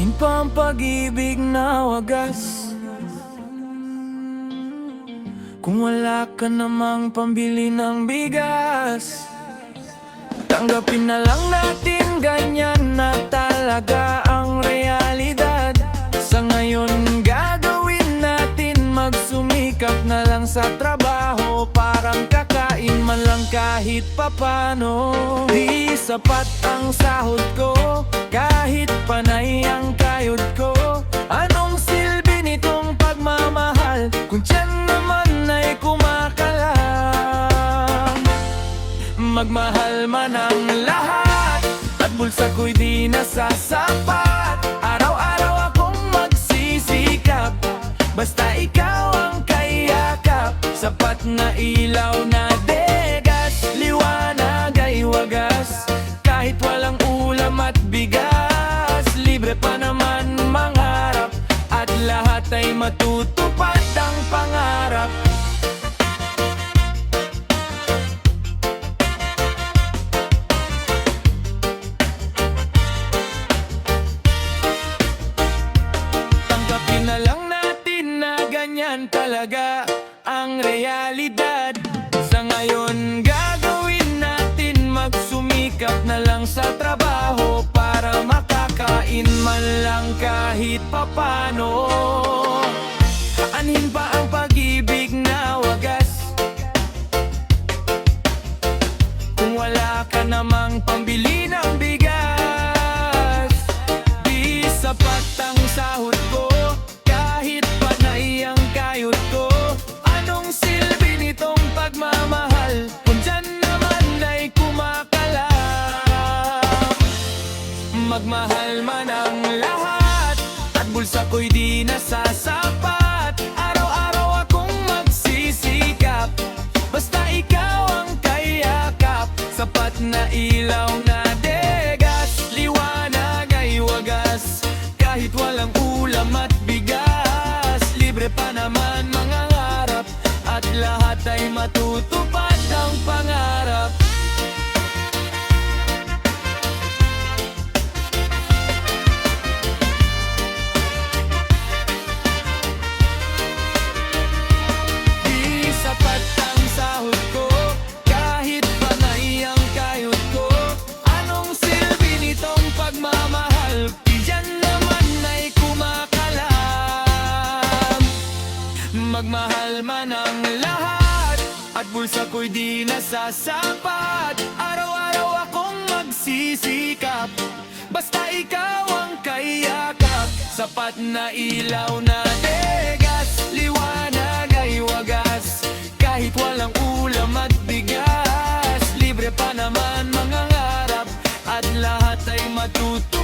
Anhin pa ang pag-ibig na wagas kung wala ka namang pambili ng bigas. Tanggapin na lang natin, ganyan na talaga ang realidad. Sa ngayon gagawin natin, magsumikap na lang sa trabaho, parang kakain man lang kahit papano. Di sapat ang sahod ko, kahit panay ang kayod ko. Anong silbi nitong pagmamahal kung tiyan naman ay kumakalam? Magmahal man ang lahat at bulsa ko'y di nasasapat. Araw-araw akong magsisikap, basta ikaw ang kayakap. Sapat na ilaw na degas, liwanag ay wagas. Kahit walang ulam at bigas, libre pa naman mangarap, at lahat ay matutupad ang pangarap. Tanggapin na lang natin na ganyan talaga ang realidad. Sa ngayon gagawin natin, magsumikap na lang sa trabaho, para makakain man lang kahit papano. Anhin pa ang pag-ibig na wagas kung wala ka namang pambili ng bigas. Di sapat ang sahod ko, kahit panay ang kayod ko. Anong silbi nitong pagmamahal kung dyan naman ay kumakalam? Magmahal man ang lahat at bulsa ko'y di nasasapat. Araw-araw akong magsisikap, basta ikaw ang kayakap. Sapat na ilaw na degas, liwanag ay wagas. Kahit walang ulam at bigas, libre pa naman mangangarap, at lahat ay matutupad ang pangarap. Di sapat ang sahod ko, kahit panay ang kayod ko. Anong silbi nitong pagmamahal, diyan naman ay kumakalam? Magmahal man ang lahat at bulsa ko'y di nasasapat. Araw-araw akong magsisikap, basta ikaw ang kayakap. Sapat na ilaw na degas, liwanag ay wagas. Kahit walang ulam at bigas, libre pa naman mangangarap, at lahat ay matutunan.